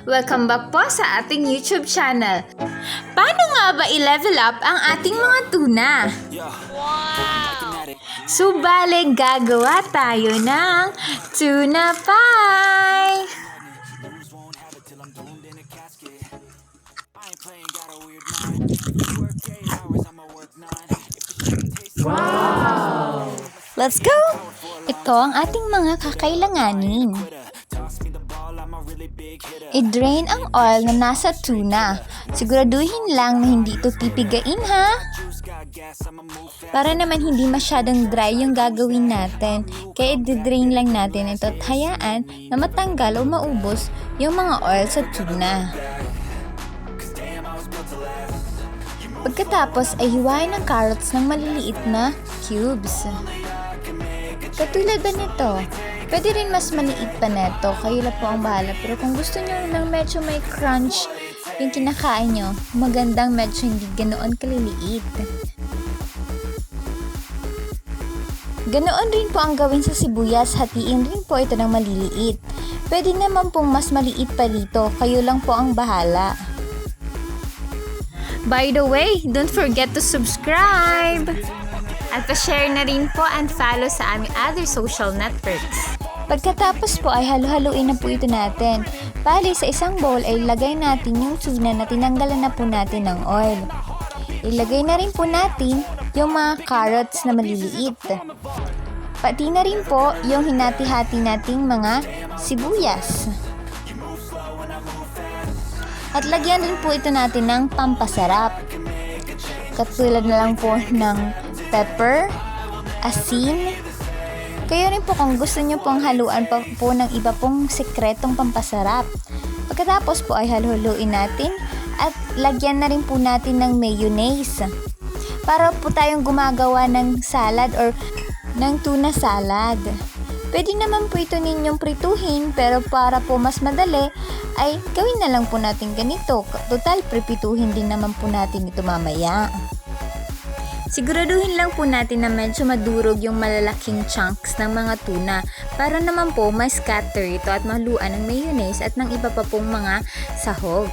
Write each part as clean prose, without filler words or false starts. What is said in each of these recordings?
Welcome back po sa ating YouTube channel. Paano nga ba i-level up ang ating mga tuna? Subale, gagawa tayo ng tuna pie! Wow! Let's go! Ito ang ating mga kakailanganin. I-drain ang oil na nasa tuna. Siguraduhin lang na hindi ito pipigain, ha? Para naman hindi masyadong dry yung gagawin natin. Kaya i-drain lang natin ito at hayaan na matanggal o maubos yung mga oil sa tuna. Pagkatapos ay hiwain ang carrots ng maliliit na cubes. Katulad ba nito? Pwede rin mas maliit pa neto, kayo na po ang bahala. Pero kung gusto nyo ng medyo may crunch yung kinakain nyo, magandang medyo hindi ganoon kaliliit. Ganoon rin po ang gawin sa sibuyas, hatiin rin po ito ng maliliit. Pwede naman pong mas maliit pa dito, kayo lang po ang bahala. By the way, don't forget to subscribe! At pa-share na rin po and follow sa aming other social networks. Pagkatapos po ay halo-haluin na po ito natin. Bali, sa isang bowl ay ilagay natin yung tuna na tinanggalan na po natin ng oil. Ilagay na rin po natin yung mga carrots na maliliit. Pati na rin po yung hinati-hati nating mga sibuyas. At lagyan rin po ito natin ng pampasarap. Katulad na lang po ng pepper, asin. Kayo rin po kung gusto nyo pong haluan pa po ng iba pong sekretong pampasarap. Pagkatapos po ay haluin natin at lagyan na rin po natin ng mayonnaise. Para po tayong gumagawa ng salad or ng tuna salad. Pwede naman po ito ninyong prituhin pero para po mas madali ay gawin na lang po natin ganito. Total, pripituhin din naman po natin ito mamaya. Siguraduhin lang po natin na medyo madurog yung malalaking chunks ng mga tuna para naman po ma-scatter ito at maluan ng mayonnaise at ng iba pa pong mga sahog.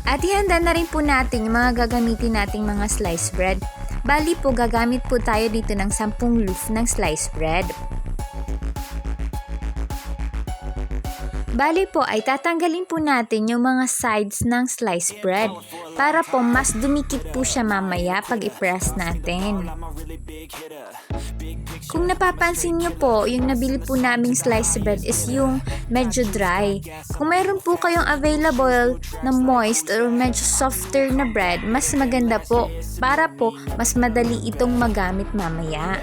At ihanda na rin po natin yung mga gagamitin nating mga sliced bread. Bali po, gagamit po tayo dito ng 10 loaf ng sliced bread. Bali po ay tatanggalin po natin yung mga sides ng sliced bread para po mas dumikit po siya mamaya pag i-press natin. Kung napapansin nyo po, yung nabili po naming sliced bread is yung medyo dry. Kung mayroon po kayong available na moist or medyo softer na bread, mas maganda po para po mas madali itong magamit mamaya.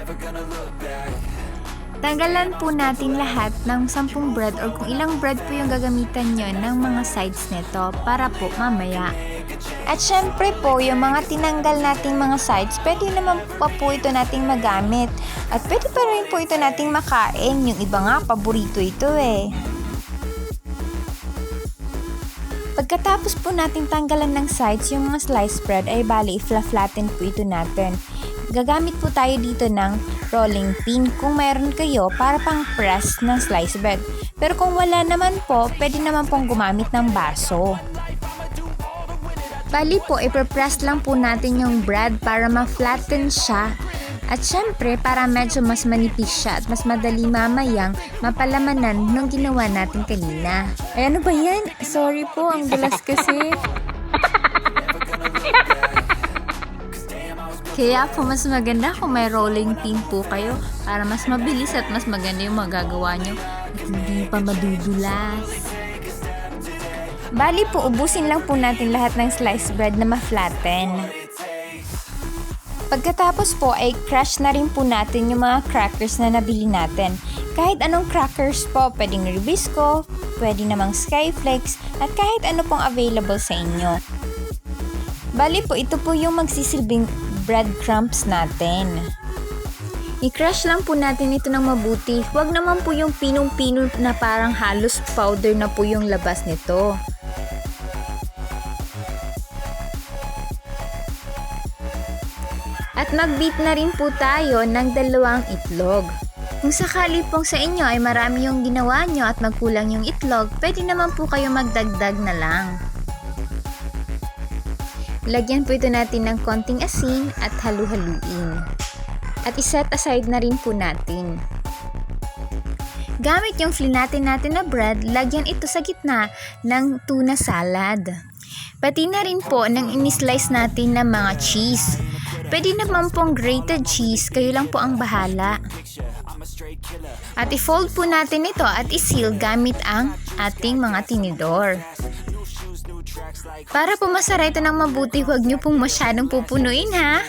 Tanggalan po natin lahat ng 10 bread or kung ilang bread po yung gagamitan nyo ng mga sides nito para po mamaya. At syempre po, yung mga tinanggal nating mga sides, pwede naman pa po ito nating magamit. At pwede pa rin po ito nating makain. Yung iba nga, paborito ito eh. Pagkatapos po nating tanggalan ng sides yung mga sliced bread, ay bali, i-flatten po ito natin. Gagamit po tayo dito ng rolling pin kung mayroon kayo para pang press ng sliced bread. Pero kung wala naman po, pwede naman pong gumamit ng baso. Bali po, ipapress lang po natin yung bread para ma-flatten siya. At syempre, para medyo mas manipis siya at mas madali mamayang mapalamanan nung ginawa natin kanina. Ay, ano ba yan? Sorry po, ang dulas kasi. Kaya po mas maganda kung may rolling pin po kayo para mas mabilis at mas maganda yung magagawa nyo at hindi pa madudulas. Bali po, ubusin lang po natin lahat ng sliced bread na ma-flatten. Pagkatapos po ay crush na rin po natin yung mga crackers na nabili natin. Kahit anong crackers po, pwedeng Nabisco, pwede namang Skyflakes, at kahit ano pong available sa inyo. Bali po, ito po yung magsisilbing breadcrumbs natin. I-crush lang po natin ito ng mabuti. Huwag naman po yung pinong-pino na parang halos powder na po yung labas nito. At mag-beat na rin po tayo ng 2 itlog. Kung sakali pong sa inyo ay marami yung ginawa nyo at magkulang yung itlog, pwede naman po kayo magdagdag na lang. Lagyan po ito natin ng konting asin at halu-haluin. At iset aside na rin po natin. Gamit yung flinate natin na bread, lagyan ito sa gitna ng tuna salad. Pati na rin po ng in-slice natin ng mga cheese. Pwede naman pong grated cheese, kayo lang po ang bahala. At i-fold po natin ito at i-seal gamit ang ating mga tinidor. Para po masara ito ng mabuti, huwag nyo pong masyadong pupunuin ha.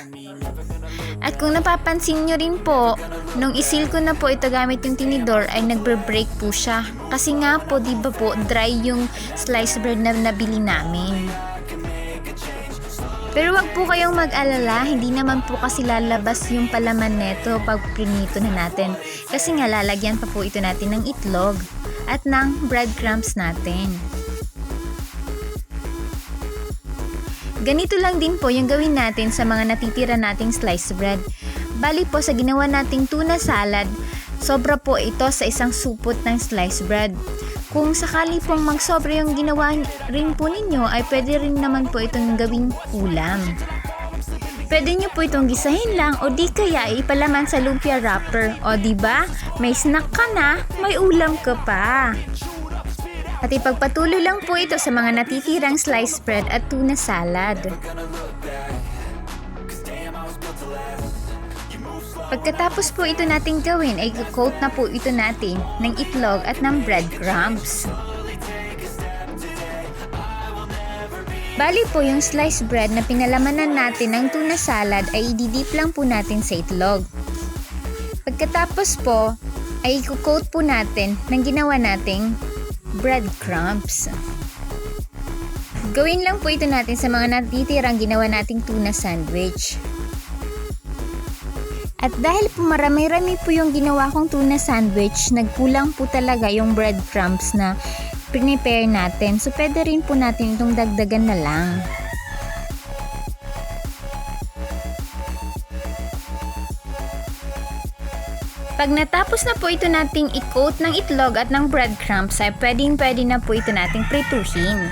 At kung napapansin nyo rin po, nung isil ko na po ito gamit yung tinidor ay nagbre-break po siya. Kasi nga po, di ba po, dry yung sliced bread na nabili namin. Pero wag po kayong mag-alala, hindi naman po kasi lalabas yung palaman neto pag prinito na natin. Kasi nga lalagyan pa po ito natin ng itlog at ng breadcrumbs natin. Ganito lang din po yung gawin natin sa mga natitira nating sliced bread. Bali po sa ginawa nating tuna salad, sobra po ito sa isang supot ng sliced bread. Kung sakali pong magsobra yung ginawa rin po ninyo, ay pwede rin naman po itong gawing ulam. Pwede nyo po itong gisahin lang o di kaya ipalaman sa lumpia wrapper. O diba, may snack ka na, may ulam ka pa. At ipagpatuloy lang po ito sa mga natitirang sliced bread at tuna salad. Pagkatapos po ito natin gawin ay coat na po ito natin ng itlog at ng breadcrumbs. Bali po yung sliced bread na pinalamanan natin ng tuna salad ay ididip lang po natin sa itlog. Pagkatapos po ay i-coat po natin ng ginawa nating breadcrumbs. Gawin lang po ito natin sa mga natitirang ginawa nating tuna sandwich. At dahil po marami-rami po yung ginawa kong tuna sandwich, nagkulang po talaga yung breadcrumbs na prepare natin. So pwede rin po natin itong dagdagan na lang. Pag natapos na po ito nating i-coat ng itlog at ng breadcrumbs, ay pwede na po ito nating prituhin.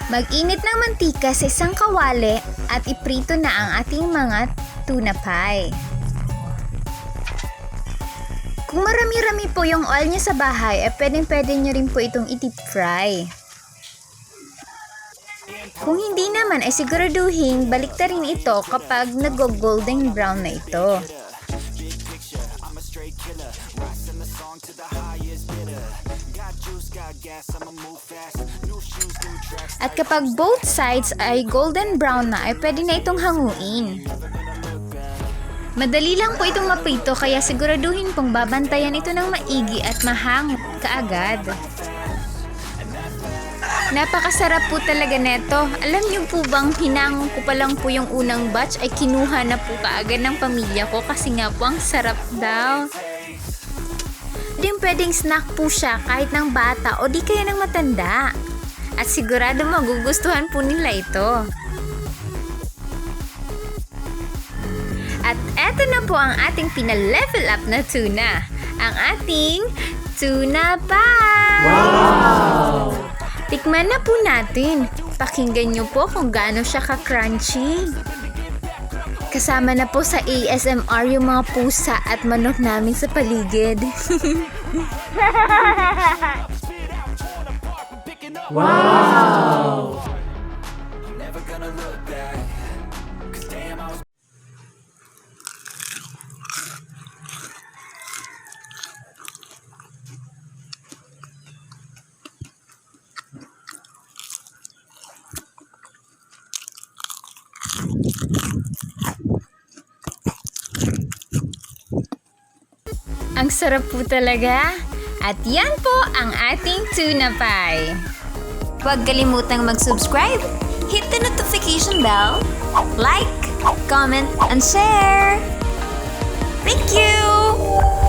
Mag-init ng mantika sa isang kawali at iprito na ang ating mga tuna pie. Kung marami-rami po yung oil nyo sa bahay, ay pwede nyo rin po itong i-deep fry. Kung hindi naman, ay siguraduhin baliktarin ito kapag nag-golden brown na ito. At kapag both sides ay golden brown na, ay pwede na itong hanguin. Madali lang po itong maprito, kaya siguraduhin pong babantayan ito ng maigi at mahango kaagad. Napakasarap po talaga neto. Alam niyo po bang hinangon ko pa lang po yung unang batch ay kinuha na po kaagad ng pamilya ko kasi nga po ang sarap daw. Din pwedeng snack po siya kahit ng bata o di kaya ng matanda. At sigurado magugustuhan po nila ito. At eto na po ang ating pina-level up na tuna. Ang ating tuna pie! Wow! Tikman na po natin. Pakinggan nyo po kung gaano siya ka-crunchy. Kasama na po sa ASMR yung mga pusa at manok namin sa paligid. Wow! Ang sarap po talaga. At yan po ang ating tuna pie. Huwag kalimutang mag-subscribe, hit the notification bell, like, comment, and share. Thank you!